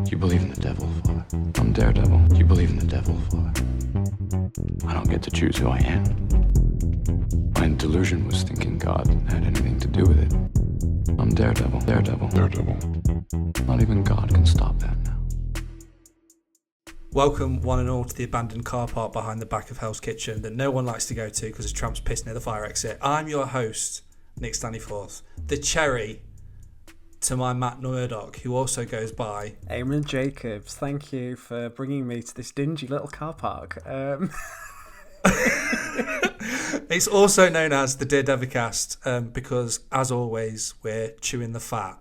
You believe in the devil, Father. I'm Daredevil. You believe in the devil, Father. I don't get to choose who I am. My delusion was thinking God had anything to do with it. I'm Daredevil. Daredevil. Daredevil. Not even God can stop that now. Welcome, one and all, to the abandoned car park behind the back of Hell's Kitchen that no one likes to go to because the tramps piss near the fire exit. I'm your host, Nick Stanley-Forth, the cherry to my Matt Murdoch, who also goes by Eamon Jacobs. Thank you for bringing me to this dingy little car park. It's also known as the Daredevil cast because, as always, we're chewing the fat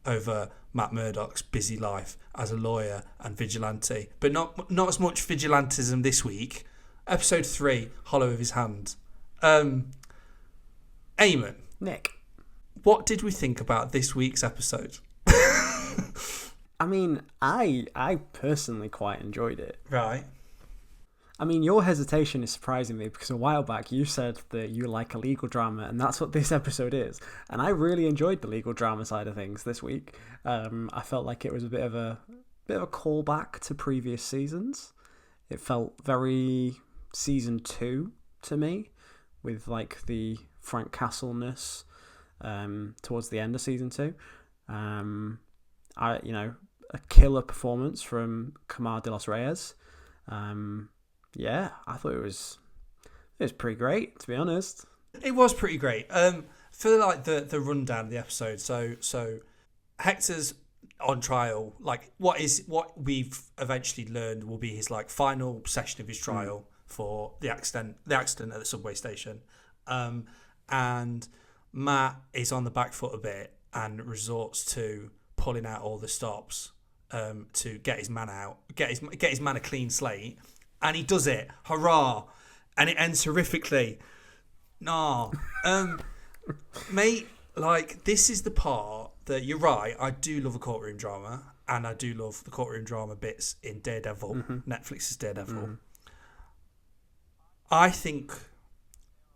over Matt Murdoch's busy life as a lawyer and vigilante. But not as much vigilantism this week. Episode 3, Hollow of His Hand. Eamon. Nick. What did we think about this week's episode? I mean, I personally quite enjoyed it. Right. I mean, your hesitation is surprising me because a while back you said that you like a legal drama, and that's what this episode is. And I really enjoyed the legal drama side of things this week. I felt like it was a bit of a callback to previous seasons. It felt very season 2 to me, with like the Frank Castle-ness towards the end of season 2. A killer performance from Camar de los Reyes. Yeah, I thought it was pretty great, to be honest. It was pretty great. For like the rundown of the episode, so Hector's on trial. Like what we've eventually learned will be his like final session of his trial for the accident at the subway station. And Matt is on the back foot a bit and resorts to pulling out all the stops to get his man out, get his man a clean slate. And he does it. Hurrah. And it ends horrifically. Nah. Mate, like, this is the part that, you're right, I do love a courtroom drama. And I do love the courtroom drama bits in Daredevil, Netflix's Daredevil. I think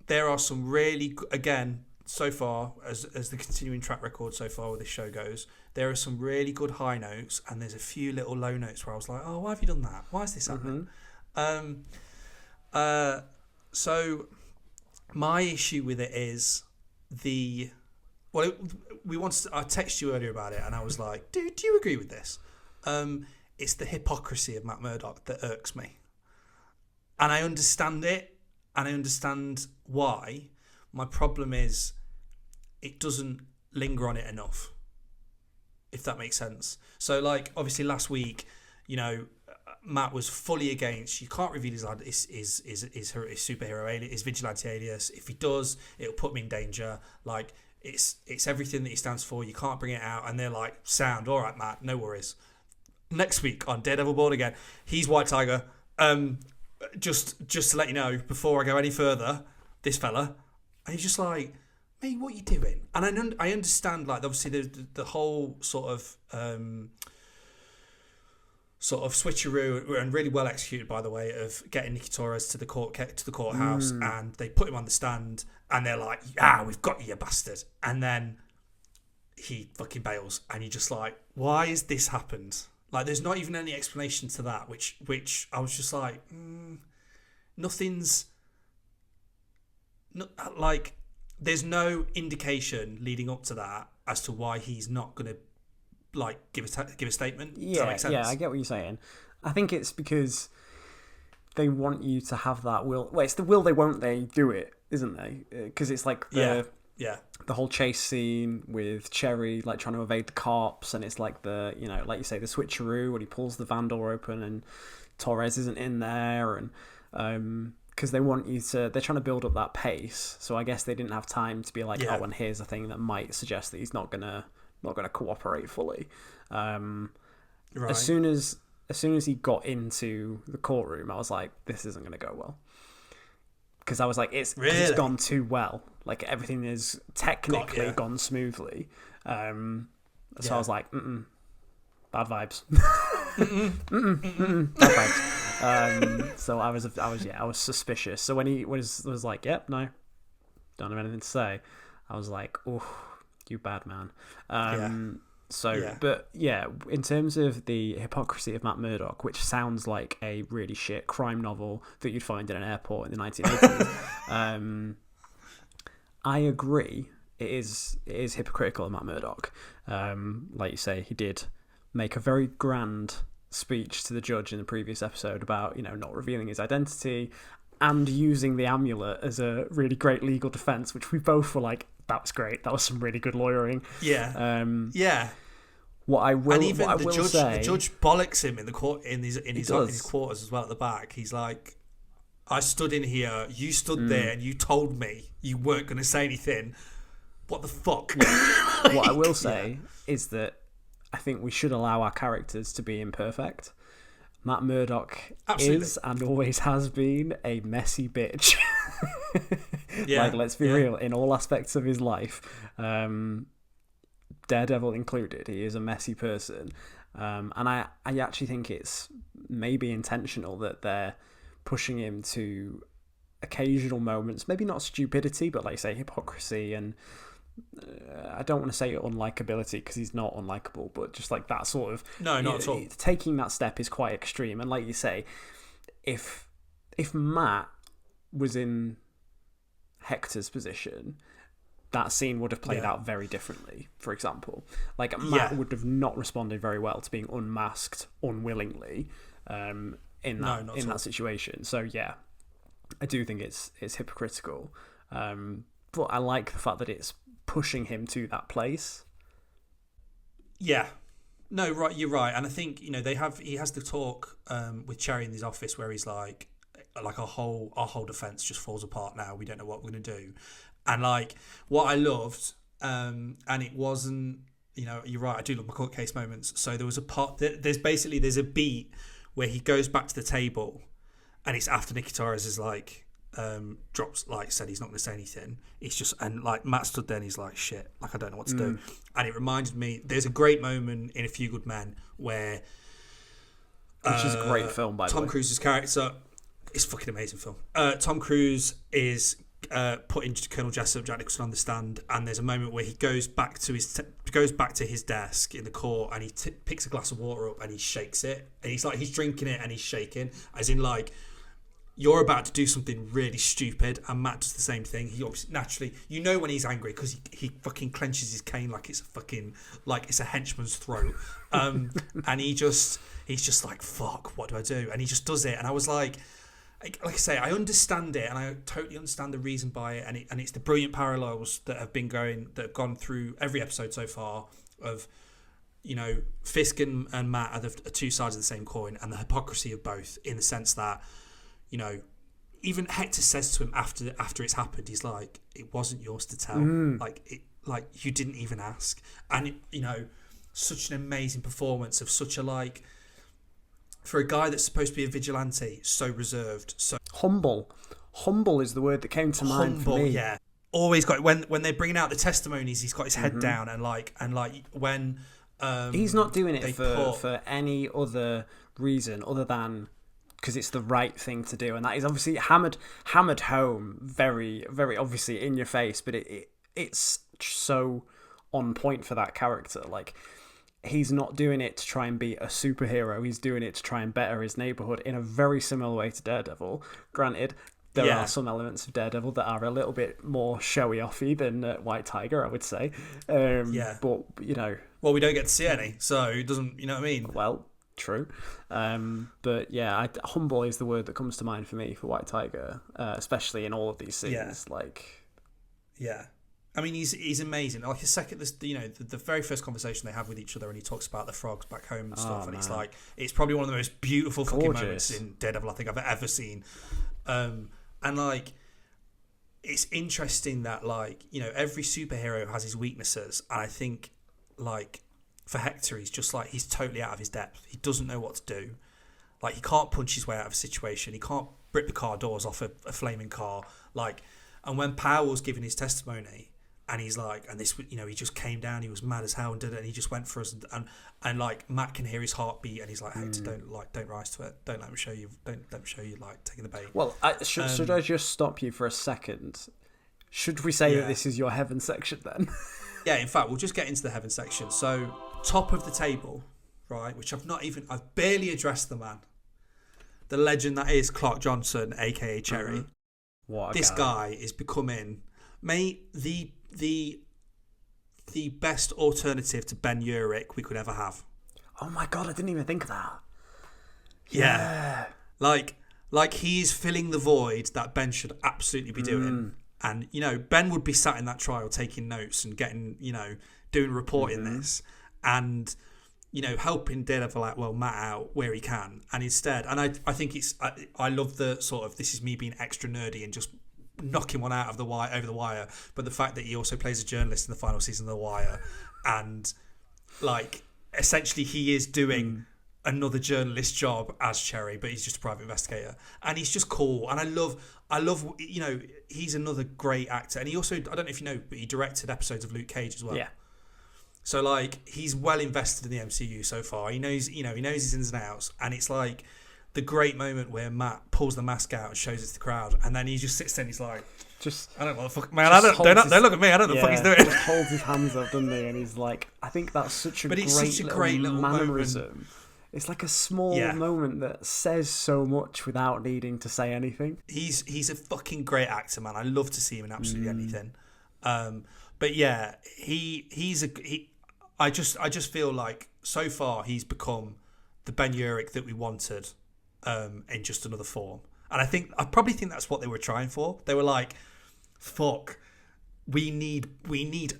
there are some really, again, so far, as the continuing track record so far with this show goes, there are some really good high notes. And there's a few little low notes where I was like, oh, why have you done that? Why is this happening? So my issue with it is I texted you earlier about it and I was like, do you agree with this? It's the hypocrisy of Matt Murdoch that irks me. And I understand it and I understand why. My problem is it doesn't linger on it enough, if that makes sense. So like, obviously last week, Matt was fully against. You can't reveal his superhero alias, his vigilante alias. If he does, it'll put me in danger. Like it's everything that he stands for. You can't bring it out. And they're like, sound all right, Matt. No worries. Next week on Daredevil Born Again, he's White Tiger. Just to let you know before I go any further, this fella, and he's just like, mate, what are you doing? And I understand, like, obviously the whole sort of switcheroo, and really well executed, by the way, of getting Nicky Torres to the courthouse, and they put him on the stand, and they're like, we've got you, you bastard. And then he fucking bails, and you're just like, why has this happened? Like, there's not even any explanation to that, which I was just like, there's no indication leading up to that as to why he's not going to like give a statement. Does that make sense? Yeah, I get what you're saying. I think it's because they want you to have that will. Well, it's the will they won't they do it, isn't they? Because it's like the whole chase scene with Cherry like trying to evade the cops, and it's like the like you say, the switcheroo when he pulls the van door open and Torres isn't in there, and because they want you to, they're trying to build up that pace. So I guess they didn't have time to be like, oh, and here's a thing that might suggest that he's not gonna cooperate fully. Right. As soon as he got into the courtroom, I was like, this isn't going to go well. Because I was like, it's gone too well. Like, everything is technically gone smoothly. So I was like, bad vibes. Bad vibes. So I was suspicious. So when he was like, yep, no, don't have anything to say, I was like, oh, you bad man. So, Yeah. but yeah, in terms of the hypocrisy of Matt Murdock, which sounds like a really shit crime novel that you'd find in an airport in the 1980s, I agree. It is hypocritical of Matt Murdock. Like you say, he did make a very grand speech to the judge in the previous episode about, not revealing his identity and using the amulet as a really great legal defense, which we both were like, that was great. That was some really good lawyering. Yeah. Yeah. What I will, And even what I will say, the judge bollocks him in the court in his quarters as well at the back. He's like, I stood in here, you stood there, and you told me you weren't going to say anything. What the fuck? Yeah. What I will say is that I think we should allow our characters to be imperfect. Matt Murdock is and always has been a messy bitch. Let's be real. In all aspects of his life, Daredevil included, he is a messy person. And I actually think it's maybe intentional that they're pushing him to occasional moments, maybe not stupidity, but like you say, hypocrisy and I don't want to say unlikability because he's not unlikable, but just like that sort of not at all. Taking that step is quite extreme, and like you say, if Matt was in Hector's position, that scene would have played out very differently. For example, like Matt would have not responded very well to being unmasked unwillingly in that situation. So yeah, I do think it's hypocritical, but I like the fact that it's pushing him to that place. Yeah. No, right, you're right. And I think, he has the talk with Cherry in his office where he's like our whole defense just falls apart now. We don't know what we're going to do. And like what I loved, and it wasn't, you're right, I do love my court case moments. So there was a part, there's a beat where he goes back to the table and it's after Nicky Torres is like, drops, like said he's not going to say anything. It's just, and like Matt stood there and he's like, shit, like I don't know what to do. And it reminded me, there's a great moment in A Few Good Men where which is a great film, by the way. Tom Cruise's character, it's a fucking amazing film. Tom Cruise is putting Colonel Jessup, Jack Nicholson on the stand, and there's a moment where he goes back to his desk in the court and he picks a glass of water up and he shakes it, and he's drinking it and he's shaking, as in like, you're about to do something really stupid, and Matt does the same thing. He obviously naturally, when he's angry because he fucking clenches his cane like it's a fucking, like it's a henchman's throat, and he's just like, fuck, what do I do? And he just does it, and I was like I say, I understand it, and I totally understand the reason by it, and it's the brilliant parallels that have gone through every episode so far of, Fisk and Matt are the two sides of the same coin, and the hypocrisy of both, in the sense that, even Hector says to him after it's happened, he's like, it wasn't yours to tell. Like you didn't even ask. And such an amazing performance of such a, for a guy that's supposed to be a vigilante, so reserved, so humble is the word that came to mind for me. Yeah, always got, when they're bringing out the testimonies, he's got his head down, and when he's not doing it for any other reason other than because it's the right thing to do, and that is obviously hammered home very, very obviously in your face, but it's so on point for that character. Like, he's not doing it to try and be a superhero, he's doing it to try and better his neighborhood in a very similar way to Daredevil. Granted, there are some elements of Daredevil that are a little bit more showy-offy than White Tiger, I would say. But well, we don't get to see any, so it doesn't, you know what I mean? Well, true. But yeah, humble is the word that comes to mind for me for White Tiger, especially in all of these scenes. I mean, he's amazing. Like the very first conversation they have with each other, and he talks about the frogs back home and stuff, and it's like, it's probably one of the most beautiful fucking moments in Daredevil I think I've ever seen. And like, it's interesting that every superhero has his weaknesses, and I think for Hector, he's just he's totally out of his depth. He doesn't know what to do. Like, he can't punch his way out of a situation. He can't rip the car doors off a flaming car. And when Powell was giving his testimony, and he's like, and this, he just came down, he was mad as hell and did it, and he just went for us, and Matt can hear his heartbeat, and he's like, Hector, don't rise to it. Don't let me show you. Don't let me show you taking the bait. Well, should I just stop you for a second? Should we say that this is your heaven section then? Yeah, in fact, we'll just get into the heaven section. So top of the table, right, which I've barely addressed the man. The legend that is Clark Johnson, aka Cherry. What a This guy is becoming, mate, the best alternative to Ben Urich we could ever have. Oh my god, I didn't even think of that. Yeah. Like he is filling the void that Ben should absolutely be doing. And, Ben would be sat in that trial taking notes and getting, doing reporting this and, helping Daredevil Matt out where he can. And instead, and I think I love the sort of, this is me being extra nerdy and just knocking one out of the wire, over the wire. But the fact that he also plays a journalist in the final season of The Wire and, essentially he is doing another journalist job as Cherry, but he's just a private investigator, and he's just cool. And I love, he's another great actor, and he also, I don't know if you know, but he directed episodes of Luke Cage as well. Yeah. So he's well invested in the MCU so far. He knows, he knows his ins and outs, and it's like the great moment where Matt pulls the mask out and shows it to the crowd, and then he just sits there and he's like, I don't know what the fuck, man. Don't look at me. I don't know what the fuck he's doing. Just holds his hands up, doesn't he? And he's like, I think that's such a great little mannerism. Moment. It's like a small moment that says so much without needing to say anything. He's a fucking great actor, man. I love to see him in absolutely anything. But yeah, I just feel like so far he's become the Ben Urich that we wanted, in just another form. And I probably think that's what they were trying for. They were like, fuck, we need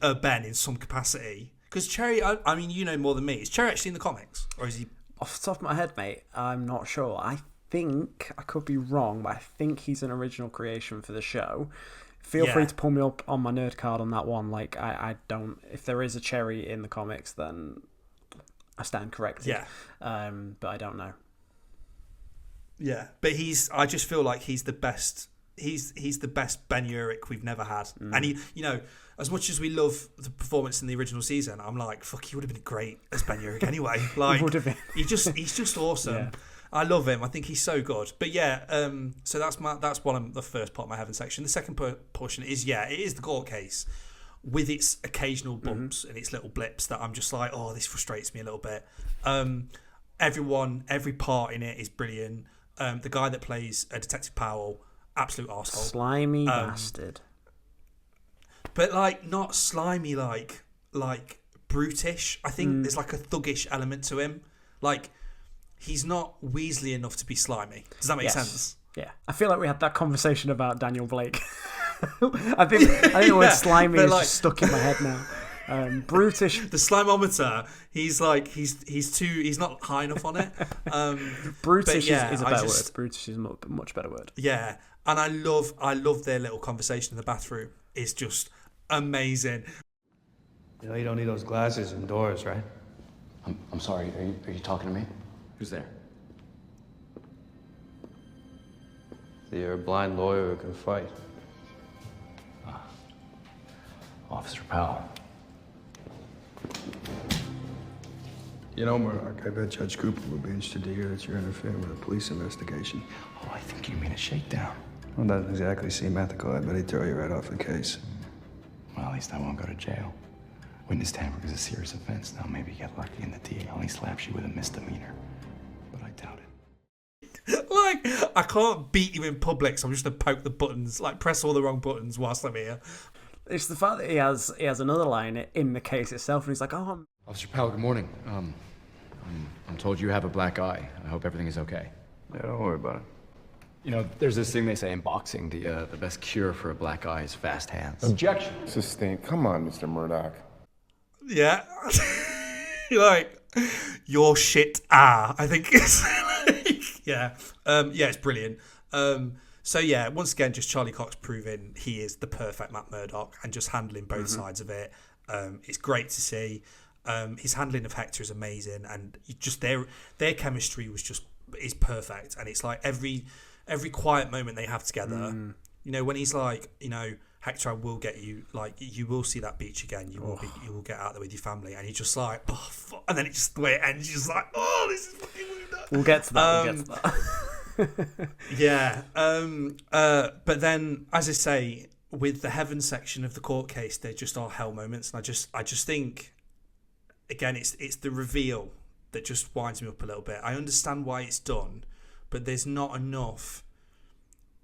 a Ben in some capacity. Because Cherry, I mean, you know more than me. Is Cherry actually in the comics, or is he? Off the top of my head, mate, I'm not sure. I think, I could be wrong, but I think he's an original creation for the show. Feel free to pull me up on my nerd card on that one. I don't... If there is a Cherry in the comics, then I stand corrected. Yeah. But I don't know. Yeah, but I just feel like he's the best... He's the best Ben Urich we've never had. And he, as much as we love the performance in the original season, I'm like, fuck, he would have been great as Ben Urich anyway. Like, would have been. he's just awesome. Yeah. I love him. I think he's so good. But yeah, so that's the first part of my heaven section. The second portion is it is the court case with its occasional bumps and its little blips that I'm just like, oh, this frustrates me a little bit. Every part in it is brilliant. The guy that plays Detective Powell, absolute arsehole. Slimy bastard. But not slimy like brutish. I think there's a thuggish element to him. He's not Weasley enough to be slimy. Does that make sense? Yeah. I feel like we had that conversation about Daniel Blake. I think the word slimy is just stuck in my head now. Brutish. The slimometer, he's not high enough on it. Brutish is a better word. Brutish is a much better word. Yeah. And I love their little conversation in the bathroom. It's just amazing. You don't need those glasses indoors, right? I'm sorry, are you talking to me? Who's there? You're a blind lawyer who can fight. Officer Powell. You know, Murdoch, I bet Judge Cooper would be interested to hear that you're interfering with a police investigation. Oh, I think you mean a shakedown. Well, that doesn't exactly seem ethical. I bet he'd throw you right off the case. Well, at least I won't go to jail. Witness tampering is a serious offense. Now, maybe you get lucky and the DA only slaps you with a misdemeanor. But I doubt it. I can't beat you in public, so I'm just going to poke the buttons, press all the wrong buttons whilst I'm here. It's the fact that he has another line in the case itself, and he's like, "Oh, Officer Powell, good morning. I'm told you have a black eye. I hope everything is okay." Yeah, don't worry about it. There's this thing they say in boxing: the best cure for a black eye is fast hands. Objection. Sustained. Come on, Mr. Murdoch. Yeah. Your shit I think it's it's brilliant. So yeah, once again, just Charlie Cox proving he is the perfect Matt Murdock and just handling both sides of it. It's great to see. His handling of Hector is amazing, and just their chemistry is perfect. And it's like every quiet moment they have together. When he's like, Hector, I will get you. You will see that beach again. You will get out there with your family. And he's just like, oh, fuck. And then it just the way it ends, you're just like, oh, this is fucking weird. We'll get to that. Yeah. But then, as I say, with the heaven section of the court case, there just are hell moments, and I just think again, it's the reveal that just winds me up a little bit. I understand why it's done, but there's not enough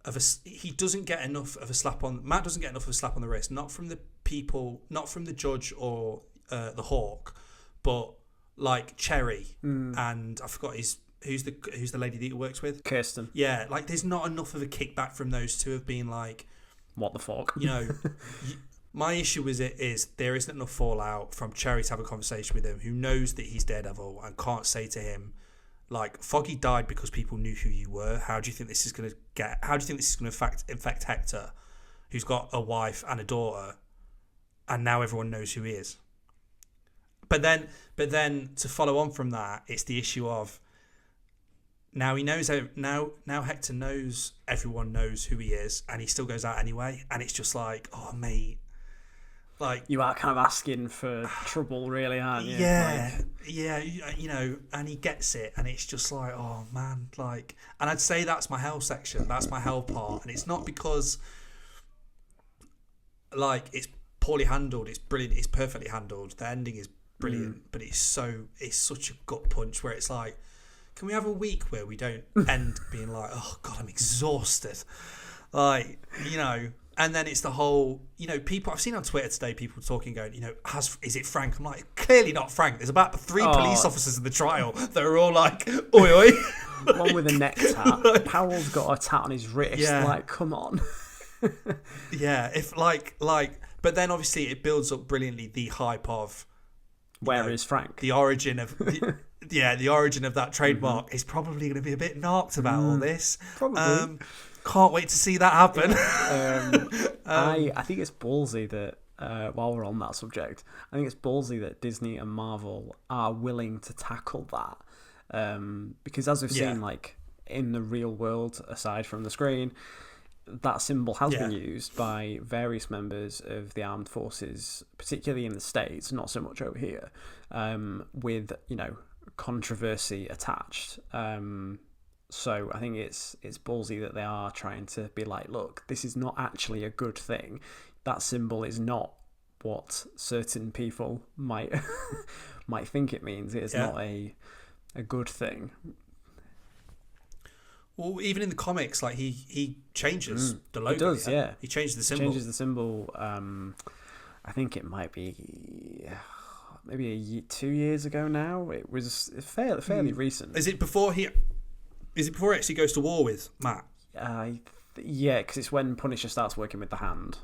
of he doesn't get enough of a slap on. Matt doesn't get enough of a slap on the wrist, not from the people, not from the judge or the Hawk, but like Cherry and I forgot who's the lady that he works with, Kirsten. Yeah, like there's not enough of a kickback from those two of being like, what the fuck, you know. My issue is there isn't enough fallout from Cherry to have a conversation with him, who knows that he's Daredevil and can't say to him, like, Foggy died because people knew who you were. How do you think this is going to infect Hector, who's got a wife and a daughter, and now everyone knows who he is? But then to follow on from that, it's the issue of now he knows now Hector knows everyone knows who he is, and he still goes out anyway, and it's just like, oh mate. Like, you are kind of asking for trouble, really, aren't you? Yeah, you know, and he gets it, and it's just like, oh man, like, and I'd say that's my hell section, that's my hell part, and it's not because, like, it's poorly handled, it's brilliant, it's perfectly handled, the ending is brilliant, but it's such a gut punch where it's like, can we have a week where we don't end being like, oh god, I'm exhausted, like, you know. And then it's the whole, you know, people I've seen on Twitter today, people talking, going, you know, is it Frank? I'm like, clearly not Frank. There's about 3 police officers in the trial that are all like, oi, oi. One with a neck tat. Powell's got a tat on his wrist. Yeah. Like, come on. Yeah, if like, but then obviously it builds up brilliantly the hype of where is Frank? The origin of the origin of that trademark is probably going to be a bit narked about all this. Probably. Can't wait to see that happen. I think it's ballsy that, while we're on that subject, I think it's ballsy that Disney and Marvel are willing to tackle that. Because as we've seen, like, in the real world, aside from the screen, that symbol has been used by various members of the armed forces, particularly in the States, not so much over here, with, you know, controversy attached. So I think it's ballsy that they are trying to be like, look, this is not actually a good thing. That symbol is not what certain people might think it means. It is not a good thing. Well, even in the comics, like he changes the logo. He does, yeah. He changes the symbol. Changes the symbol. I think it might be maybe 2 years ago now. It was fairly recent. Is it before he actually goes to war with Matt? Yeah, because it's when Punisher starts working with the Hand.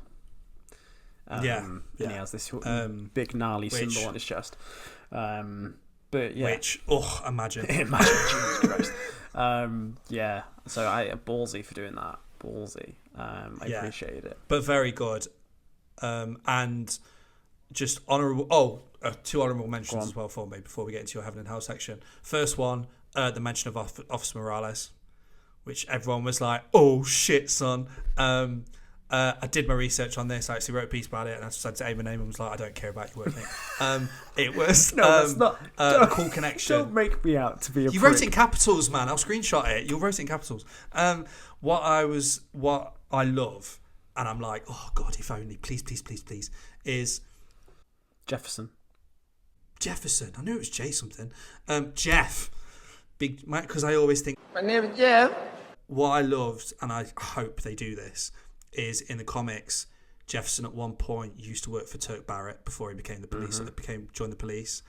And he has this big gnarly symbol on his chest. But yeah, imagine, Jesus Christ. So I ballsy for doing that. Ballsy. I appreciate it, but very good. And just honourable. Two honourable mentions as well for me before we get into your Heaven and Hell section. First one. The mention of Officer Morales, which everyone was like, "Oh shit, son!" I did my research on this. I actually wrote a piece about it, and I just had to aim my name and was like, "I don't care about your work, mate." It was that's not a cool connection. Don't make me out to be a. You wrote it in capitals, man. I'll screenshot it. You wrote it in capitals. What I love, and I'm like, oh god, if only, please, is Jefferson. I knew it was Jay something. Jeff. Big, because I always think my name is Jeff. What I loved, and I hope they do this, is in the comics, Jefferson at one point used to work for Turk Barrett before he became the police. Joined the police,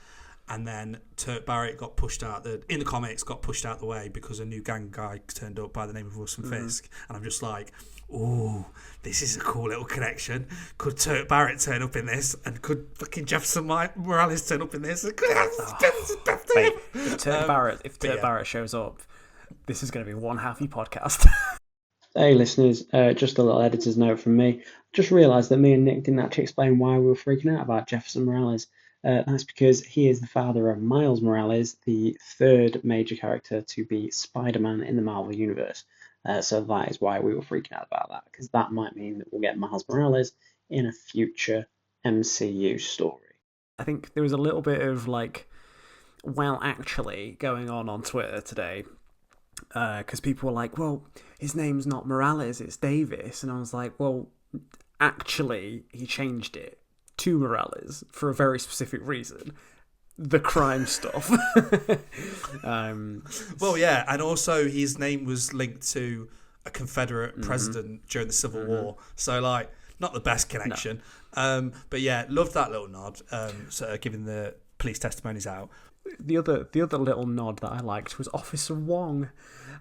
and then Turk Barrett got pushed out. In the comics, got pushed out the way because a new gang guy turned up by the name of Wilson Fisk, and I'm just like, oh, this is a cool little connection. Could Turk Barrett turn up in this? And could fucking Jefferson Morales turn up in this? If Turk Barrett shows up, this is going to be one happy podcast. Hey listeners, just a little editor's note from me. Just realised that me and Nick didn't actually explain why we were freaking out about Jefferson Morales. That's because he is the father of Miles Morales, the third major character to be Spider-Man in the Marvel Universe. So that is why we were freaking out about that, because that might mean that we'll get Miles Morales in a future MCU story. I think there was a little bit of actually going on Twitter today, because people were like, well, his name's not Morales, it's Davis. And I was like, well, actually, he changed it to Morales for a very specific reason. the crime stuff. Well, yeah, and also his name was linked to a Confederate president during the Civil War. So, like, not the best connection. No. But yeah, loved that little nod. So giving the police testimonies out. The other little nod that I liked was Officer Wong,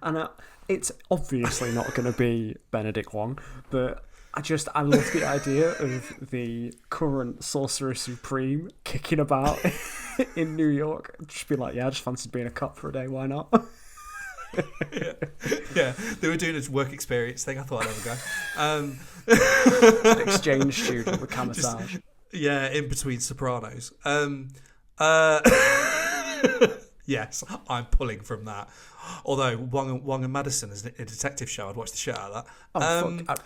and it's obviously not going to be Benedict Wong, but I love the idea of the current Sorcerer Supreme kicking about in New York. Just be like, yeah, I just fancied being a cop for a day. Why not? Yeah, they were doing a work experience thing. I thought I'd ever go. An exchange student with camouflage. Yeah, in between Sopranos. Yes, I'm pulling from that. Although Wong and Madison as a detective show, I'd watch the shit out of that.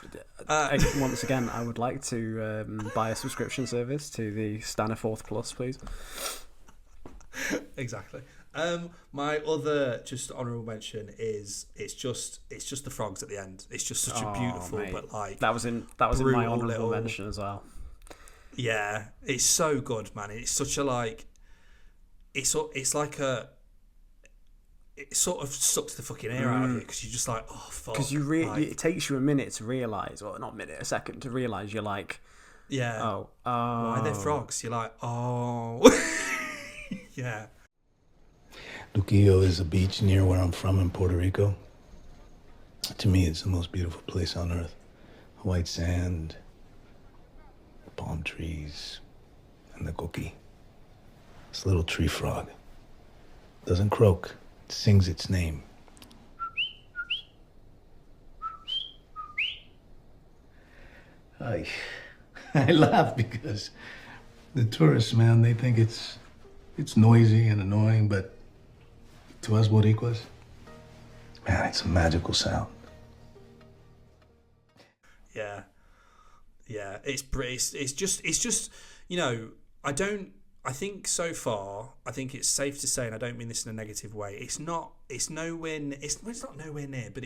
Fuck. Once again, I would like to buy a subscription service to the Staniforth Plus, please. Exactly. My other just honourable mention is it's just the frogs at the end. It's just such a beautiful, mate. but like that was in my honourable little mention as well. Yeah, it's so good, man. It's such a like. It's like a. It sort of sucks the fucking air out of it because you're just like, oh fuck. Because it takes you a minute to realise, well, not a minute, a second to realise you're like, yeah, oh, why are there frogs? You're like, oh, yeah. Luquillo is a beach near where I'm from in Puerto Rico. To me, it's the most beautiful place on earth. White sand, palm trees, and the coqui. This little tree frog doesn't croak. It sings its name. I laugh because the tourists, man, they think it's noisy and annoying, but to us Boricuas, man, it's a magical sound. Yeah, it's just you know, I think so far, I think it's safe to say, and I don't mean this in a negative way, it's not nowhere near, but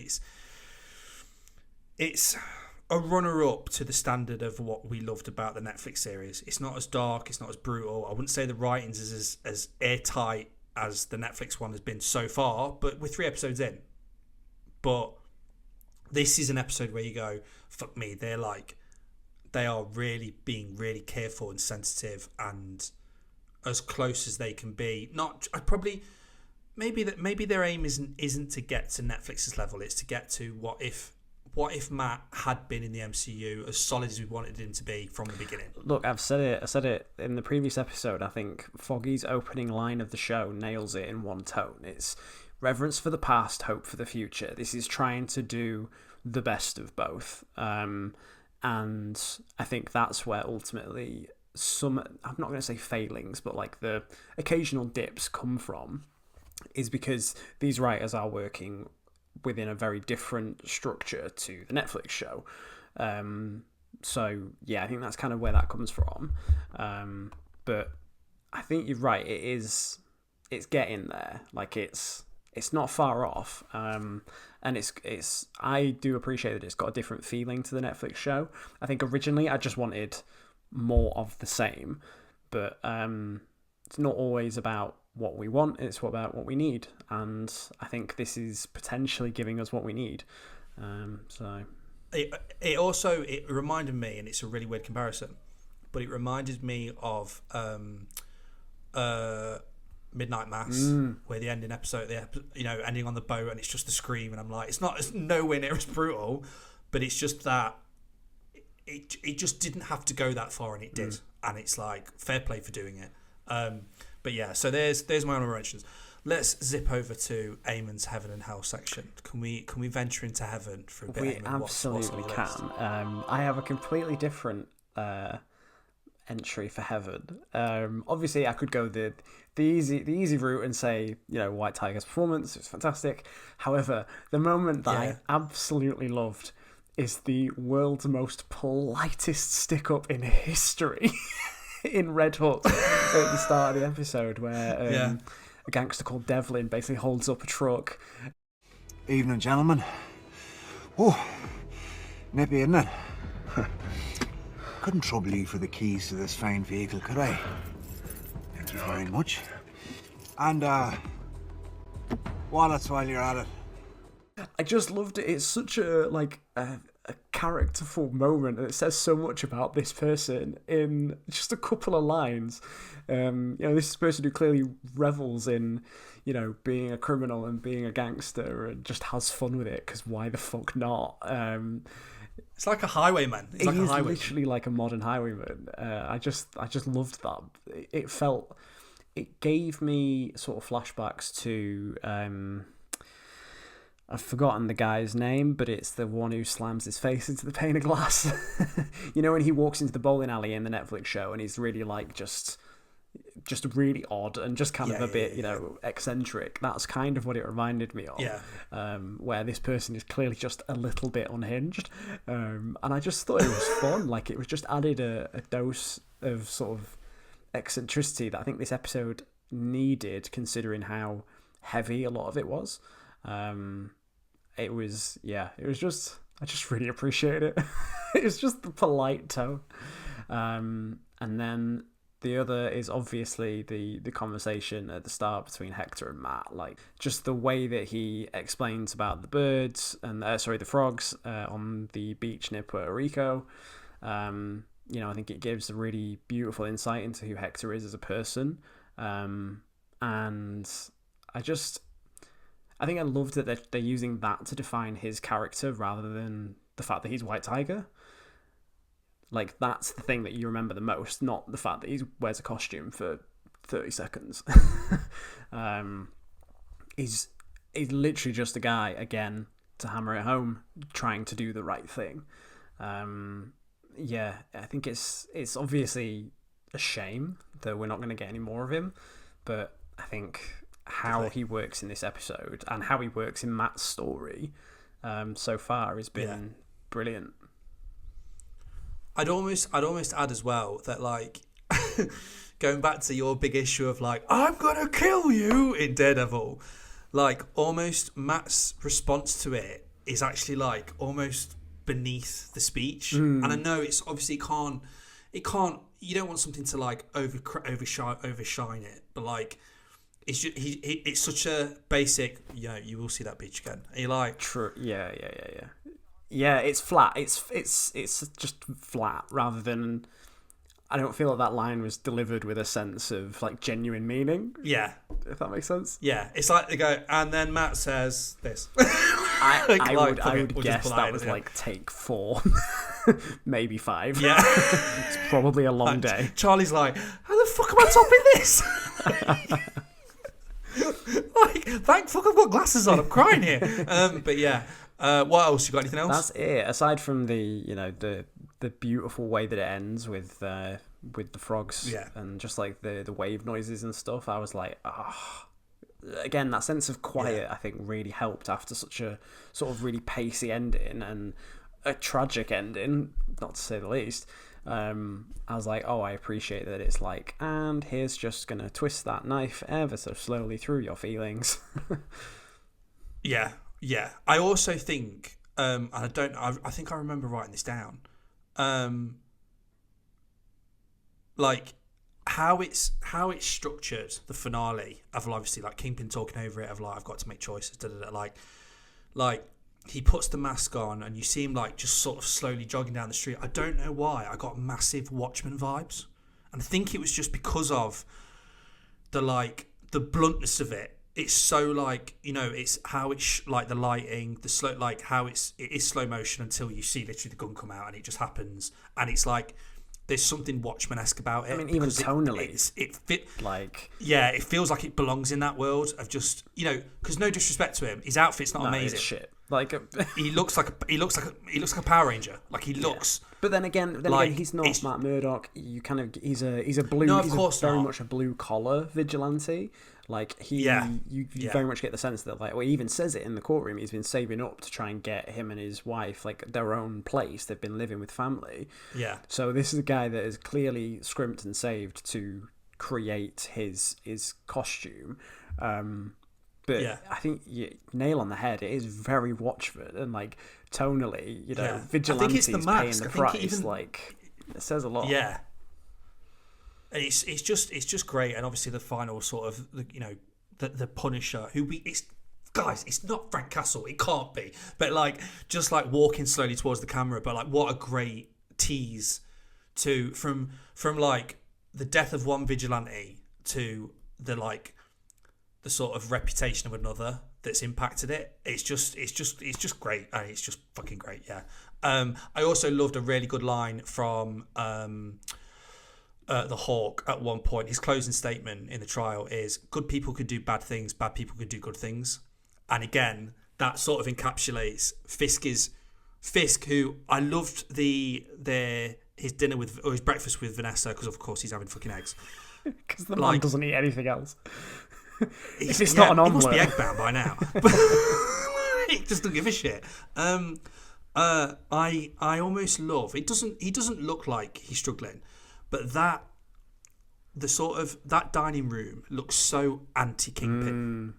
it's a runner-up to the standard of what we loved about the Netflix series. It's not as dark, it's not as brutal. I wouldn't say the writing's is as airtight as the Netflix one has been so far, but we're 3 episodes in. But this is an episode where you go, fuck me, they are really being really careful and sensitive and as close as they can be. Maybe their aim isn't to get to Netflix's level. It's to get to what if Matt had been in the MCU as solid as we wanted him to be from the beginning. Look, I said it in the previous episode. I think Foggy's opening line of the show nails it in one tone. It's reverence for the past, hope for the future. This is trying to do the best of both. And I think that's where ultimately I'm not going to say failings, but like the occasional dips come from, is because these writers are working within a very different structure to the Netflix show. So yeah, I think that's kind of where that comes from. But I think you're right. It's getting there. Like it's not far off. And it's I do appreciate that it's got a different feeling to the Netflix show. I think originally I just wanted more of the same, but it's not always about what we want, it's about what we need, and I think this is potentially giving us what we need. So it reminded me, and it's a really weird comparison, but it reminded me of Midnight Mass, where the ending episode, ending on the boat, and it's just the scream, and I'm like, it's nowhere near as brutal, but it's just that it just didn't have to go that far, and it did, and it's like fair play for doing it. But yeah, so there's my honorable mentions. Let's zip over to Eamon's Heaven and Hell section. Can we venture into heaven for a bit? We Eamon? absolutely can. I have a completely different entry for heaven. Obviously, I could go the easy route and say, White Tiger's performance was fantastic. However, the moment that I absolutely loved is the world's most politest stick-up in history in Red Hook at the start of the episode, where a gangster called Devlin basically holds up a truck. Evening, gentlemen. Oh, nippy, isn't it? Couldn't trouble you for the keys to this fine vehicle, could I? Thank you very much. And, wallets while you're at it. I just loved it. It's such a characterful moment, and it says so much about this person in just a couple of lines. This is a person who clearly revels in, being a criminal and being a gangster and just has fun with it, because why the fuck not? It's like a highwayman. It's like a highwayman. Literally like a modern highwayman. I just loved that. It gave me sort of flashbacks to I've forgotten the guy's name, but it's the one who slams his face into the pane of glass. When he walks into the bowling alley in the Netflix show, and he's really like just really odd and just kind of a bit, eccentric. That's kind of what it reminded me of. Yeah. Where this person is clearly just a little bit unhinged. And I just thought it was fun. Like, it was just added a dose of sort of eccentricity that I think this episode needed, considering how heavy a lot of it was. I just really appreciate it. It's just the polite tone. And then the other is obviously the conversation at the start between Hector and Matt. Like, just the way that he explains about the birds and the frogs on the beach near Puerto Rico. I think it gives a really beautiful insight into who Hector is as a person. And I think I loved that they're using that to define his character rather than the fact that he's White Tiger. Like, that's the thing that you remember the most, not the fact that he wears a costume for 30 seconds. He's literally just a guy, again, to hammer it home, trying to do the right thing. I think it's obviously a shame that we're not going to get any more of him, but I think how he works in this episode and how he works in Matt's story so far has been brilliant. I'd almost add as well that, like, going back to your big issue of like, I'm gonna kill you in Daredevil, like, almost Matt's response to it is actually like almost beneath the speech. And I know it's obviously it can't you don't want something to like overshine it, but like, it's just, it's such a basic, you will see that beach again. And you're like, true, yeah. Yeah, it's flat. It's just flat rather than. I don't feel like that line was delivered with a sense of like genuine meaning. Yeah, if that makes sense. Yeah, it's like they go, and then Matt says this. I would guess that was like take 4, maybe 5. Yeah, it's probably a long day. Charlie's like, how the fuck am I topping this? Like, thank fuck I've got glasses on. I'm crying here. But yeah. What else? You got anything else? That's it. Aside from the the beautiful way that it ends with the frogs, and just like the wave noises and stuff, I was like, again, that sense of quiet I think really helped after such a sort of really pacey ending and a tragic ending, not to say the least. I was like, I appreciate that it's like, and here's just gonna twist that knife ever so slowly through your feelings. Yeah, I also think, I think I remember writing this down, like how it's structured, the finale of obviously like Kingpin talking over it of like, I've got to make choices, like he puts the mask on and you see him like just sort of slowly jogging down the street. I don't know why I got massive Watchmen vibes, and I think it was just because of the bluntness of it. It's so like, it's how it's like the lighting, the slow, like how it is slow motion until you see literally the gun come out and it just happens. And it's like, there's something Watchmen-esque about it. I mean, even tonally. It feels like it belongs in that world of just, because no disrespect to him, his outfit's not amazing. It's shit. Like he looks like a Power Ranger. Like he looks. But then again, he's not Matt Murdock. You kind of he's a blue. No, of course very not. much a blue collar vigilante. Like you very much get the sense that like, well, he even says it in the courtroom. He's been saving up to try and get him and his wife like their own place. They've been living with family. Yeah. So this is a guy that is clearly scrimped and saved to create his costume. But I think you nail on the head. It is very Watchmen and like tonally, vigilantes paying the price. Like it says a lot. Yeah. And it's just great, and obviously the final sort of the Punisher, it's not Frank Castle, it can't be, but like just like walking slowly towards the camera, but like what a great tease to from like the death of one vigilante to the sort of reputation of another that's impacted it. It's just great. It's just fucking great. Yeah. I also loved a really good line from the Hawk at one point. His closing statement in the trial is, "Good people could do bad things. Bad people could do good things." And again, that sort of encapsulates Fisk, who I loved his dinner with, or his breakfast with Vanessa, because of course he's having fucking eggs. Because the man doesn't eat anything else. If it's not an omelette, he must be egg bound by now. He just doesn't give a shit. I almost love. He doesn't look like he's struggling, but that dining room looks so anti-Kingpin.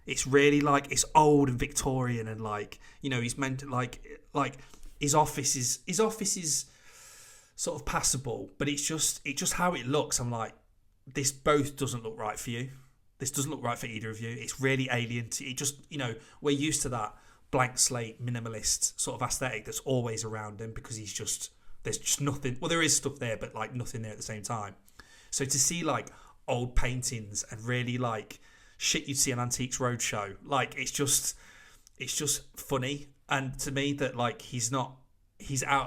It's really like, it's old and Victorian, and like, you know, he's meant to like his office is sort of passable, but it's just how it looks. I'm like, this both doesn't look right for you. This doesn't look right for either of you. It's really alien to it. Just, you know, we're used to that blank slate minimalist sort of aesthetic that's always around him, because there's just nothing. Well, there is stuff there, but like nothing there at the same time. So to see like old paintings and really like shit you'd see on Antiques Roadshow, like it's just funny. And to me, that like he's out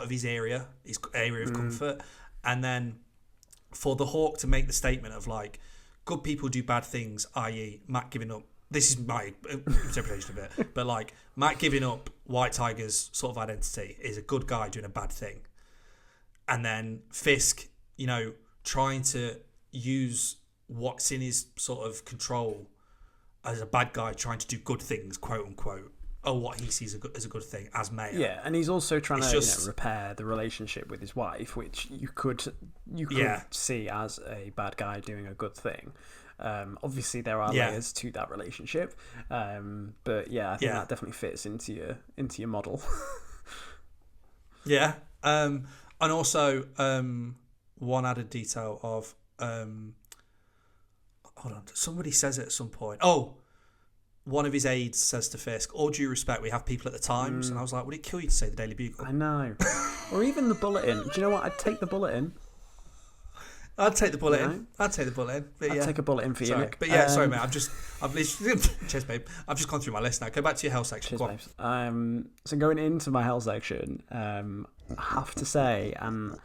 of his area of comfort. And then for the Hawk to make the statement of like, good people do bad things, i.e. Matt giving up. This is my interpretation of it, but like Matt giving up White Tiger's sort of identity is a good guy doing a bad thing. And then Fisk, you know, trying to use what's in his sort of control as a bad guy, trying to do good things, quote unquote, or what he sees as a good thing as mayor. Yeah, and he's also trying to repair the relationship with his wife, which you could see as a bad guy doing a good thing. Obviously, there are layers to that relationship, but yeah, I think that definitely fits into your model. Yeah, and also one added detail of hold on, somebody says it at some point. Oh, one of his aides says to Fisk, "All due respect, we have people at the Times." And I was like, would it kill you to say the Daily Bugle? I know. Or even the Bulletin. Do you know what? I'd take the Bulletin. I'd take the Bulletin. No. I'd take the Bulletin. But I'd take a Bulletin for you, Nick. But yeah, sorry, mate. I've literally... Cheers, babe. I've just gone through my list now. Go back to your hell section. Cheers, babes. So going into my hell section, I have to say, and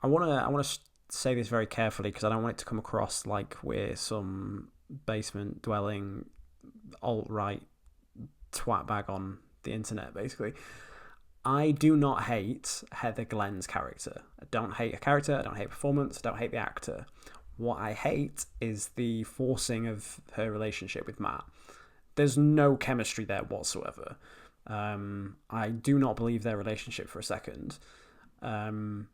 I want to say this very carefully, because I don't want it to come across like we're some basement dwelling alt-right twat bag on the internet, basically. I do not hate Heather Glenn's character. I don't hate her character, I don't hate performance, I don't hate the actor. What I hate is the forcing of her relationship with Matt. There's no chemistry there whatsoever. I do not believe their relationship for a second. The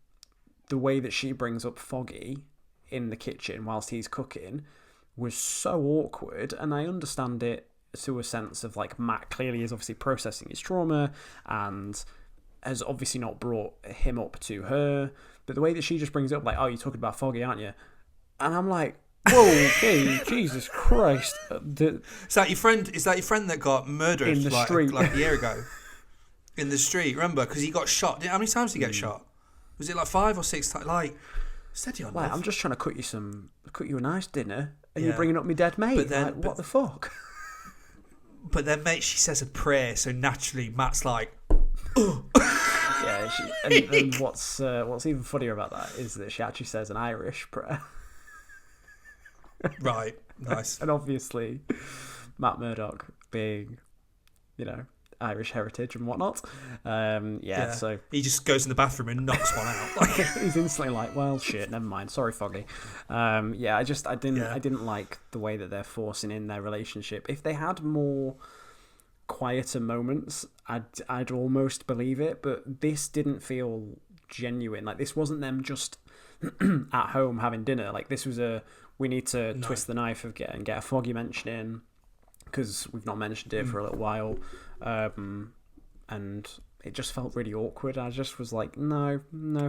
way that she brings up Foggy in the kitchen whilst he's cooking was so awkward, and I understand it to a sense of like Matt clearly is obviously processing his trauma and has obviously not brought him up to her, but the way that she just brings it up, like, "Oh, you're talking about Foggy, aren't you?" And I'm like, whoa, okay, Jesus Christ. Is that your friend that got murdered in the street like a year ago? In the street, remember? Because he got shot. How many times did he get shot? Was it like 5 or 6 times? Like, steady on. Like, I'm just trying to cook you a nice dinner, and you're bringing up my dead mate. But then, what the fuck? But then, mate, she says a prayer, so naturally Matt's like, ugh. Yeah, and what's even funnier about that is that she actually says an Irish prayer. Right, nice. And obviously, Matt Murdock being, Irish heritage and whatnot. So he just goes in the bathroom and knocks one out. He's instantly like, well, shit, never mind. Sorry, Foggy. I didn't like the way that they're forcing in their relationship. If they had more quieter moments, I'd almost believe it, but this didn't feel genuine. Like, this wasn't them just at home having dinner. Like, this was we need to twist the knife and get a Foggy mention in, because we've not mentioned it for a little while, and it just felt really awkward. I just was like, no,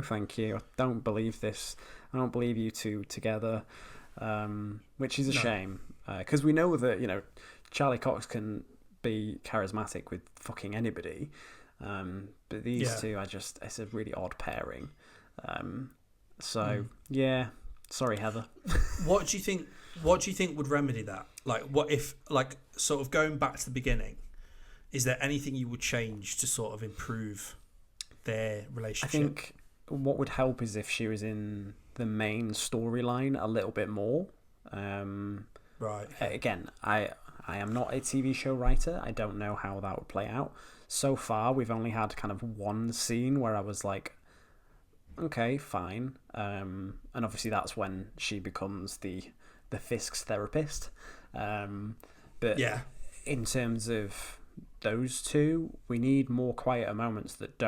thank you. I don't believe this. I don't believe you two together, which is a shame. because we know that Charlie Cox can be charismatic with fucking anybody, but these two are it's a really odd pairing. Yeah, sorry Heather. What do you think? What do you think would remedy that? Like, what if, like, sort of going back to the beginning? Is there anything you would change to sort of improve their relationship? I think what would help is if she was in the main storyline a little bit more. Right. Okay. Again, I am not a TV show writer. I don't know how that would play out. So far, we've only had kind of one scene where I was like, okay, fine. And obviously that's when she becomes the Fisk's therapist. But in terms of those two, we need more quieter moments that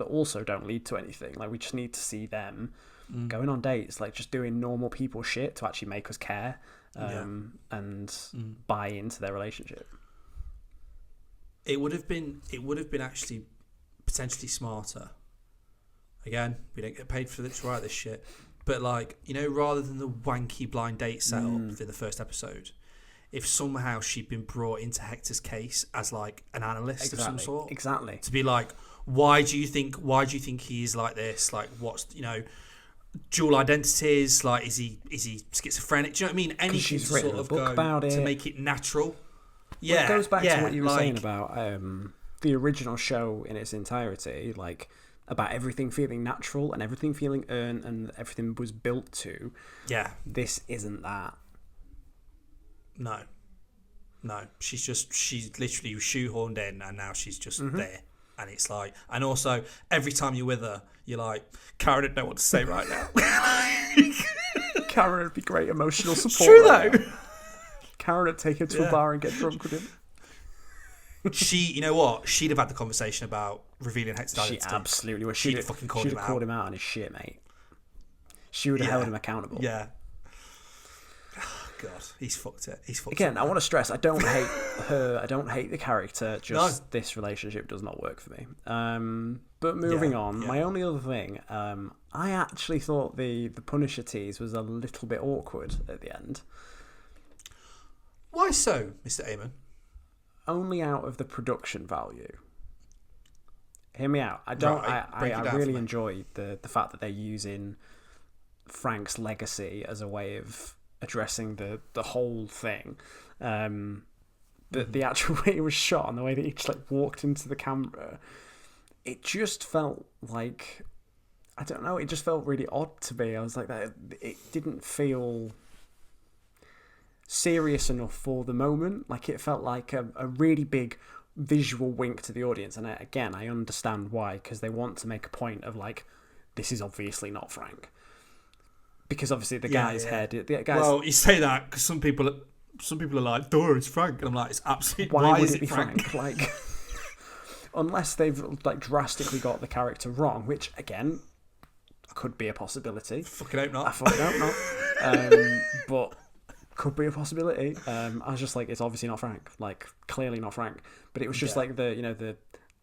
also don't lead to anything. Like, we just need to see them going on dates, like just doing normal people shit to actually make us care and buy into their relationship. It would have been actually potentially smarter. Again, we don't get paid for to write this shit. But, like, rather than the wanky blind date setup in the first episode, if somehow she'd been brought into Hector's case as, like, an analyst of some sort. Exactly. To be like, why do you think he's like this? Like, what's, dual identities? Like, is he schizophrenic? Do you know what I mean? Anything to sort of go about to make it natural. Yeah. Well, it goes back to what you were saying about the original show in its entirety, like, about everything feeling natural and everything feeling earned and everything was built to. Yeah. This isn't that. No. She's literally shoehorned in, and now she's just there. And it's like, and also every time you're with her, you're like, Karen don't know what to say right now. Karen would be great emotional support. It's true though. Now. Karen would take her to a bar and get drunk with him. You know what? She'd have had the conversation about revealing Hector's identity. She absolutely would. She'd have fucking called him out on his shit, mate. She would have held him accountable. Yeah. Oh, God, he's fucked it. Again, I want to stress, I don't hate her. I don't hate the character. Just this relationship does not work for me. But moving on, my only other thing, I actually thought the Punisher tease was a little bit awkward at the end. Why so, Mr. Amon? Only out of the production value. Hear me out. I really enjoy the fact that they're using Frank's legacy as a way of addressing the whole thing. But the actual way it was shot and the way that he just like walked into the camera, it just felt like, I don't know, it just felt really odd to me. I was like, that it didn't feel serious enough for the moment. Like, it felt like a really big visual wink to the audience, and I understand why, because they want to make a point of like, this is obviously not Frank, because obviously the guy's head. Well, you say that because some people are like, "Duh, it's Frank," and I'm like, it's absolutely why would it be Frank? Like, unless they've like drastically got the character wrong, which again could be a possibility. Fucking hope not. I fucking hope not. But could be a possibility. I was just like, it's obviously not Frank. Like, clearly not Frank. But it was just like the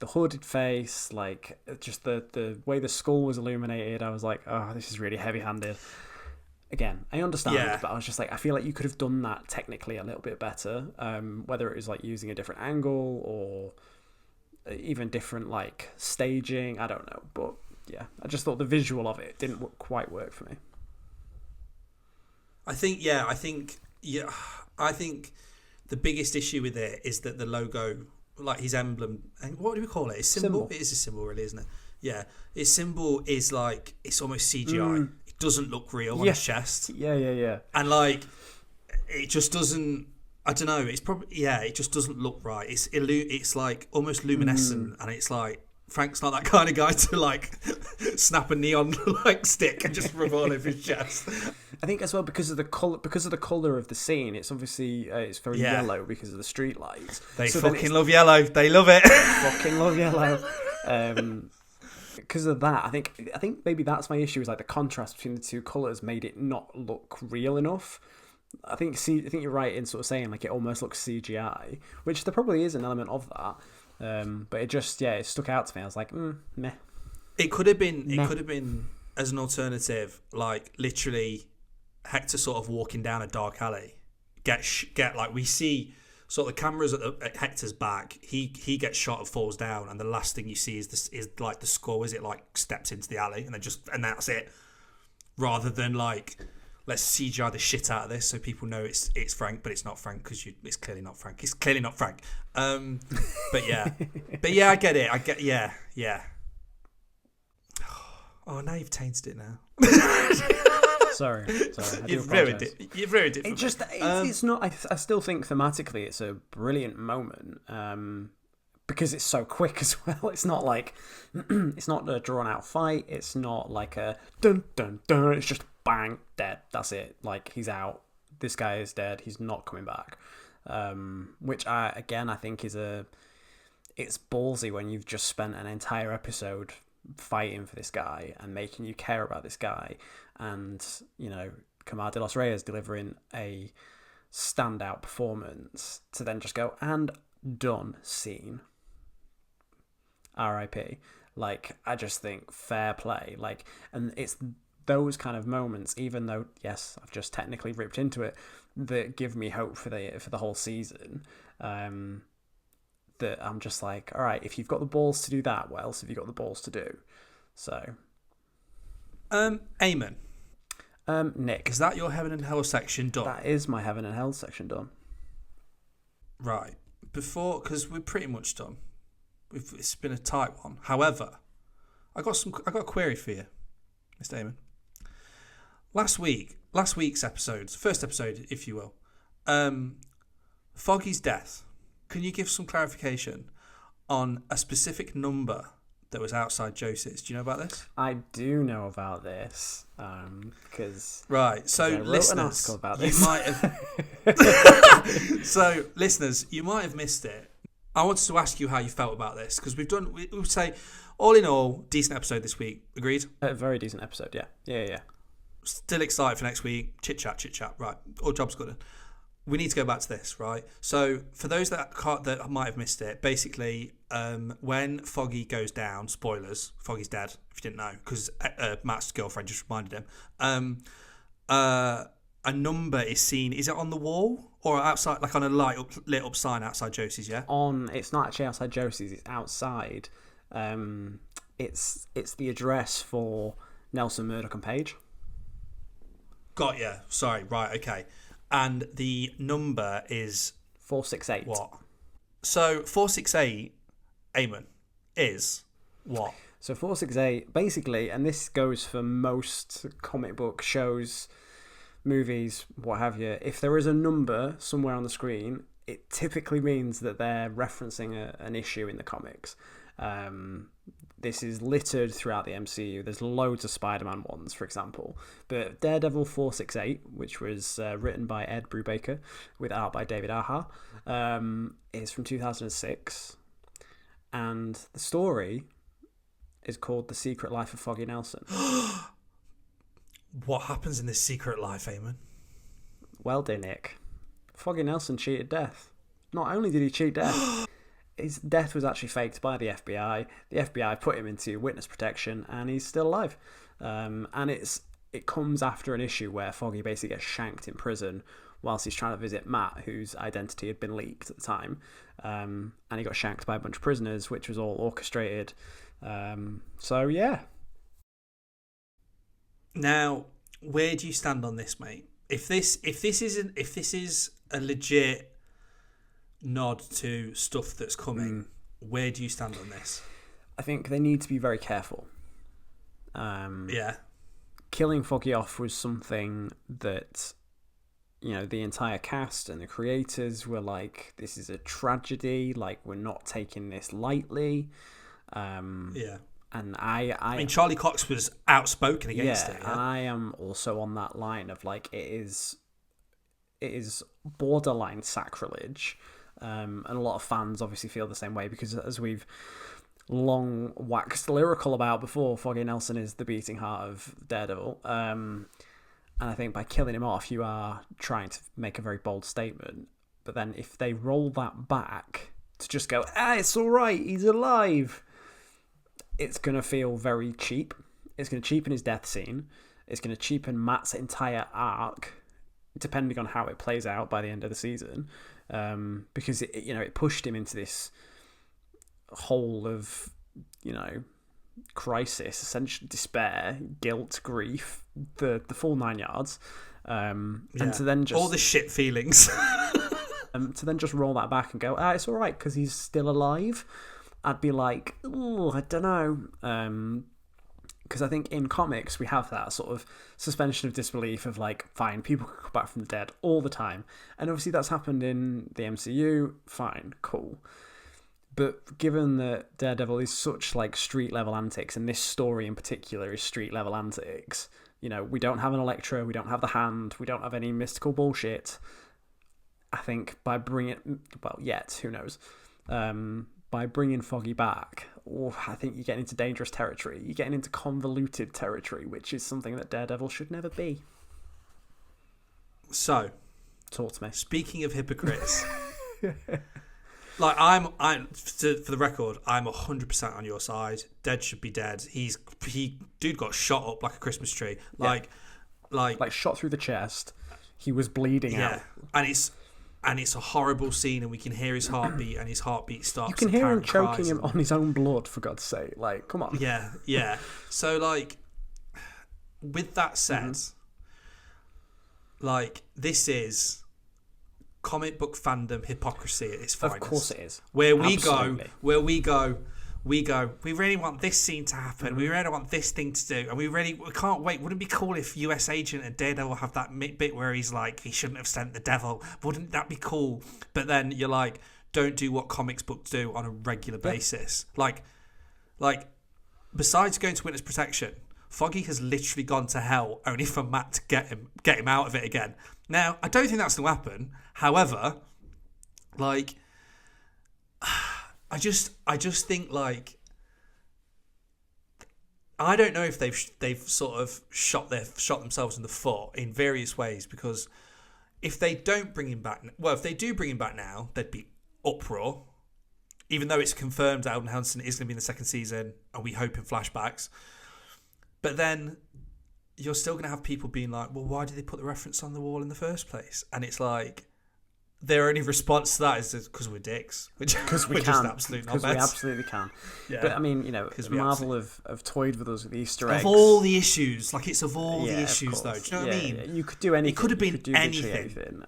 hooded face, like just the way the skull was illuminated. I was like, oh, this is really heavy-handed. Again, I understand, but I was just like, I feel like you could have done that technically a little bit better. Whether it was like using a different angle or even different like staging, I don't know. But yeah, I just thought the visual of it didn't quite work for me. I think the biggest issue with it is that the logo, like his emblem, what do we call it? His symbol? It is a symbol, really, isn't it? Yeah, his symbol is like, it's almost CGI. It doesn't look real on his chest. Yeah. And like, it just doesn't. I don't know. It's probably it just doesn't look right. It's like almost luminescent, and it's like, Frank's not that kind of guy to like snap a neon like stick and just rub all over his chest. I think as well because of the color of the scene, it's obviously it's very yellow because of the street lights. They fucking love yellow. They love it. Fucking love yellow. Because of that, I think maybe that's my issue. Is like the contrast between the two colors made it not look real enough. I think you're right in sort of saying like it almost looks CGI, which there probably is an element of that. But it just it stuck out to me. I was like, meh. It could have been as an alternative, like literally Hector sort of walking down a dark alley, get like we see sort of the cameras at Hector's back. He gets shot and falls down, and the last thing you see is like the skull as it like steps into the alley, and that's it. Rather than like, let's CGI the shit out of this so people know it's Frank, but it's not Frank because it's clearly not Frank. It's clearly not Frank. But yeah, I get it. Yeah. Oh, now you've tainted it now. Sorry. You've ruined it. It's not. I still think thematically it's a brilliant moment because it's so quick as well. It's not like it's not a drawn out fight. It's not like a dun dun dun. It's just bang, dead. That's it. Like he's out. This guy is dead. He's not coming back. Which I think is it's ballsy when you've just spent an entire episode fighting for this guy and making you care about this guy, and Camar de los Reyes delivering a standout performance to then just go and done, scene, R.I.P. Like, I just think fair play. Like, and it's those kind of moments, even though yes, I've just technically ripped into it, that give me hope for the whole season. That I'm just like, all right, if you've got the balls to do that, what else have you got the balls to do? So, Eamon. Nick, is that your Heaven and Hell section done? That is my Heaven and Hell section done. Right. Because we're pretty much done. It's been a tight one. However, I got a query for you, Mr. Eamon. Last week's episode, first episode, if you will, Foggy's death. Can you give some clarification on a specific number that was outside Josie's? Do you know about this? I do know about this because so I wrote an article about this. You might have. So listeners, you might have missed it. I wanted to ask you how you felt about this because we would say, all in all, decent episode this week. Agreed? A very decent episode. Yeah. Still excited for next week. Chit chat. Right, all jobs good. We need to go back to this, right? So for those that might have missed it, basically, when Foggy goes down, spoilers, Foggy's dead, if you didn't know, because Matt's girlfriend just reminded him. A number is seen, is it on the wall or outside, like on a lit up sign outside Josie's, yeah? It's not actually outside Josie's, it's outside. It's the address for Nelson, Murdoch and Page. Got ya. Sorry, right, okay. And the number is 468. What? So 468, Eamon, is what? So 468, basically, and this goes for most comic book shows, movies, what have you. If there is a number somewhere on the screen, it typically means that they're referencing an issue in the comics. This is littered throughout the MCU. There's loads of Spider-Man ones, for example. But Daredevil 468, which was written by Ed Brubaker with art by David Aja, is from 2006. And the story is called The Secret Life of Foggy Nelson. What happens in this secret life, Eamon? Well, dear Nick, Foggy Nelson cheated death. Not only did he cheat death, his death was actually faked by the FBI. The FBI put him into witness protection, and he's still alive. And it comes after an issue where Foggy basically gets shanked in prison whilst he's trying to visit Matt, whose identity had been leaked at the time. And he got shanked by a bunch of prisoners, which was all orchestrated. So yeah. Now, where do you stand on this, mate? If this is a legit nod to stuff that's coming, where do you stand on this? I think they need to be very careful. Yeah. Killing Foggy off was something that, the entire cast and the creators were like, this is a tragedy, like, we're not taking this lightly. Yeah. And I mean, Charlie Cox was outspoken against it. Yeah, and I am also on that line of like, it is borderline sacrilege. And a lot of fans obviously feel the same way because, as we've long waxed lyrical about before, Foggy Nelson is the beating heart of Daredevil. And I think by killing him off, you are trying to make a very bold statement. But then if they roll that back to just go, it's all right, he's alive, it's going to feel very cheap. It's going to cheapen his death scene. It's going to cheapen Matt's entire arc depending on how it plays out by the end of the season, because it pushed him into this hole of crisis, essentially despair, guilt, grief, the full 9 yards, and to then just all the shit feelings. To then just roll that back and go, it's all right because he's still alive. I'd be like, oh, I don't know. Because I think in comics we have that sort of suspension of disbelief of like, fine, people can come back from the dead all the time. And obviously that's happened in the MCU, fine, cool. But given that Daredevil is such like street level antics, and this story in particular is street level antics, we don't have an Elektra, we don't have the Hand, we don't have any mystical bullshit. I think by bringing, who knows, by bringing Foggy back, I think you're getting into dangerous territory. You're getting into convoluted territory, which is something that Daredevil should never be. So, talk to me. Speaking of hypocrites, like I'm for the record, I'm 100% on your side. Dead should be dead. Dude got shot up like a Christmas tree, like shot through the chest. He was bleeding out, and it's a horrible scene, and we can hear his heartbeat, and his heartbeat stops. You can hear him choking him on his own blood, for God's sake. Like, come on. Yeah. So, like, with that said, like, this is comic book fandom hypocrisy at its finest. Of course it is. Where we go, we really want this scene to happen. We really want this thing to do. And we can't wait. Wouldn't it be cool if US Agent and Daredevil have that bit where he's like, he shouldn't have sent the devil? Wouldn't that be cool? But then you're like, don't do what comics books do on a regular basis. Like, besides going to witness protection, Foggy has literally gone to hell only for Matt to get him out of it again. Now, I don't think that's going to happen. However, like, I just think, like, I don't know if they've sort of shot themselves in the foot in various ways, because if they don't bring him back, if they do bring him back now, there'd be uproar, even though it's confirmed that Alden Hansen is going to be in the second season, and we hope in flashbacks. But then you're still going to have people being like, well, why did they put the reference on the wall in the first place? And it's like, their only response to that is because we're dicks. Because we just absolute Because we absolutely can. Yeah. But I mean, Marvel have toyed with us with Easter eggs. Of all the issues, like, it's of all the issues, though. Do you know what I mean? Yeah. You could do anything. It could have been anything.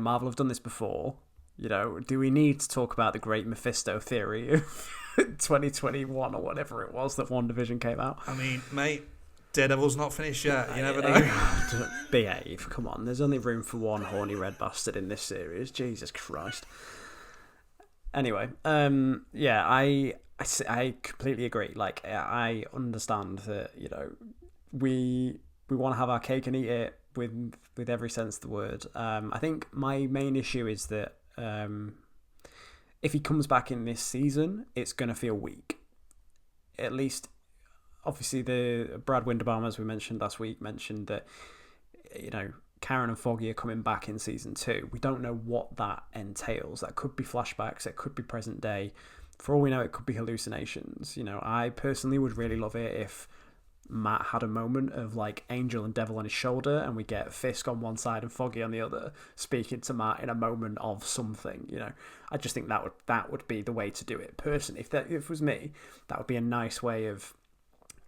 Marvel have done this before. Do we need to talk about the Great Mephisto theory of 2021 or whatever it was that WandaVision came out? I mean, mate, Daredevil's not finished yet. You never know. Behave. Come on. There's only room for one horny red bastard in this series. Jesus Christ. Anyway, I completely agree. Like, I understand that, we want to have our cake and eat it with every sense of the word. I think my main issue is that if he comes back in this season, it's going to feel weak. At least, obviously, the Brad Winderbaum, as we mentioned last week, mentioned that, Karen and Foggy are coming back in season 2. We don't know what that entails. That could be flashbacks. It could be present day. For all we know, it could be hallucinations. I personally would really love it if Matt had a moment of like Angel and Devil on his shoulder, and we get Fisk on one side and Foggy on the other, speaking to Matt in a moment of something. I just think that would be the way to do it. Personally, if it was me, that would be a nice way of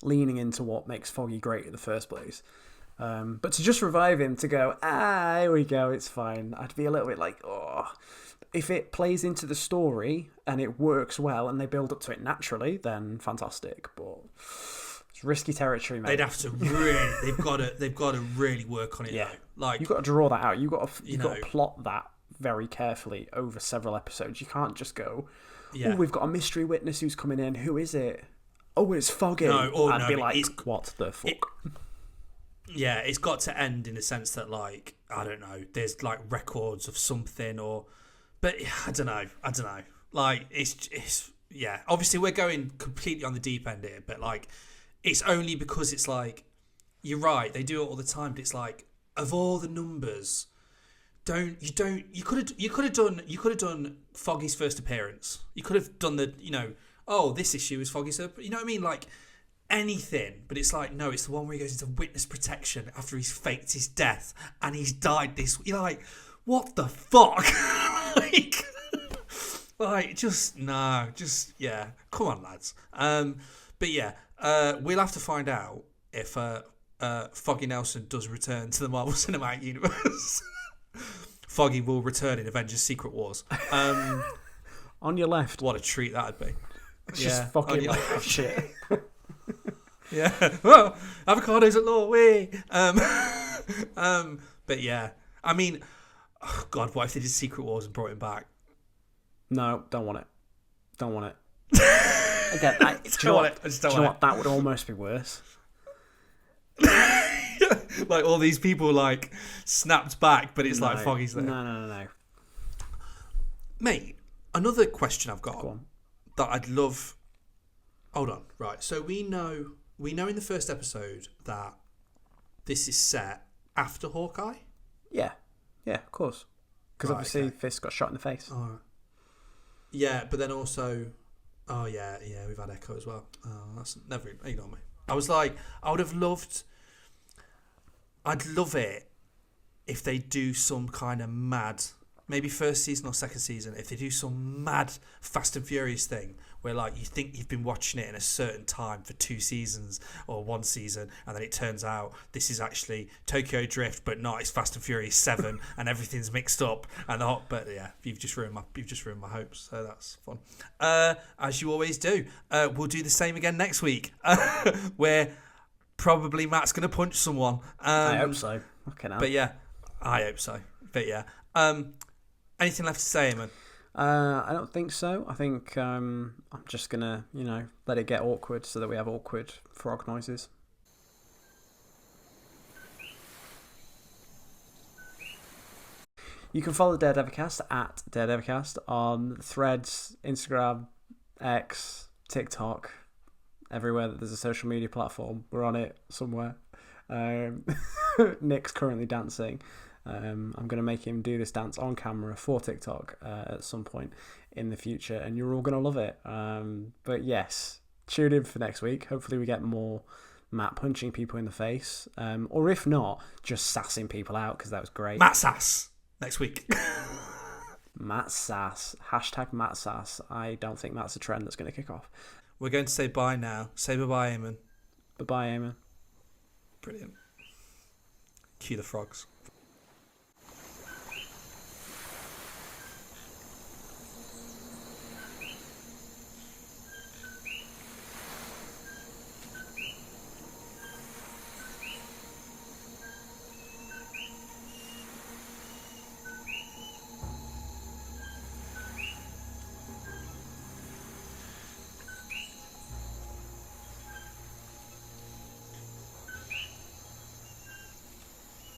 leaning into what makes Foggy great in the first place. But to just revive him, to go, here we go, it's fine. I'd be a little bit like, if it plays into the story and it works well and they build up to it naturally, then fantastic. But it's risky territory, mate. They'd have to really, they've got to really work on it. Yeah, though. Like, you've got to draw that out. You've got to plot that very carefully over several episodes. You can't just go, we've got a mystery witness who's coming in. Who is it? Oh, it's Foggy. I'd be like, what the fuck? It's got to end in a sense that, like, I don't know, there's like records of something, but I don't know. Like, it's obviously we're going completely on the deep end here, but like, it's only because it's like, you're right, they do it all the time, but it's like, of all the numbers, you could have done Foggy's first appearance. You could have done the, this issue is Foggy's, you know what I mean? Like, anything, but it's like, no, it's the one where he goes into witness protection after he's faked his death and he's died this. You're like, what the fuck? Yeah. Come on, lads. But yeah, we'll have to find out if Foggy Nelson does return to the Marvel Cinematic Universe. Foggy will return in Avengers: Secret Wars. On your left. What a treat that'd be. Just fucking like shit. Yeah. Well, avocados at law, way. But yeah, I mean, oh God, what if they did Secret Wars and brought him back? No, don't want it. Don't want it. Again, I just don't want it. I just don't want it. That would almost be worse. Like all these people like snapped back, but it's like Foggy's there. No. Mate, another question I've got Go on. that I'd love. Hold on, right? So we know in the first episode that this is set after Hawkeye. Yeah, of course. Because obviously Fisk got shot in the face. Oh. Yeah, but then also, we've had Echo as well. Oh, that's never ignore me. I was like, I'd love it if they do some kind of mad, maybe first season or second season, if they do some mad Fast and Furious thing where like you think you've been watching it in a certain time for 2 seasons or 1 season, and then it turns out this is actually Tokyo Drift, but not. It's Fast and Furious 7, and everything's mixed up. But yeah, you've just ruined my hopes. So that's fun. As you always do, we'll do the same again next week, where probably Matt's going to punch someone. I hope so. Okay, now. But yeah, I hope so. But yeah, anything left to say, man? I don't think so. I think I'm just gonna, let it get awkward so that we have awkward frog noises. You can follow Daredevilcast at Daredevilcast on Threads, Instagram, X, TikTok, everywhere that there's a social media platform. We're on it somewhere. Nick's currently dancing. I'm going to make him do this dance on camera for TikTok at some point in the future, and you're all going to love it. But yes, tune in for next week. Hopefully we get more Matt punching people in the face, or if not, just sassing people out, because that was great. Matt Sass next week. Matt Sass. Hashtag Matt Sass. I don't think that's a trend that's going to kick off. We're going to say bye now. Say bye-bye, Eamon. Bye-bye, Eamon. Brilliant. Cue the frogs.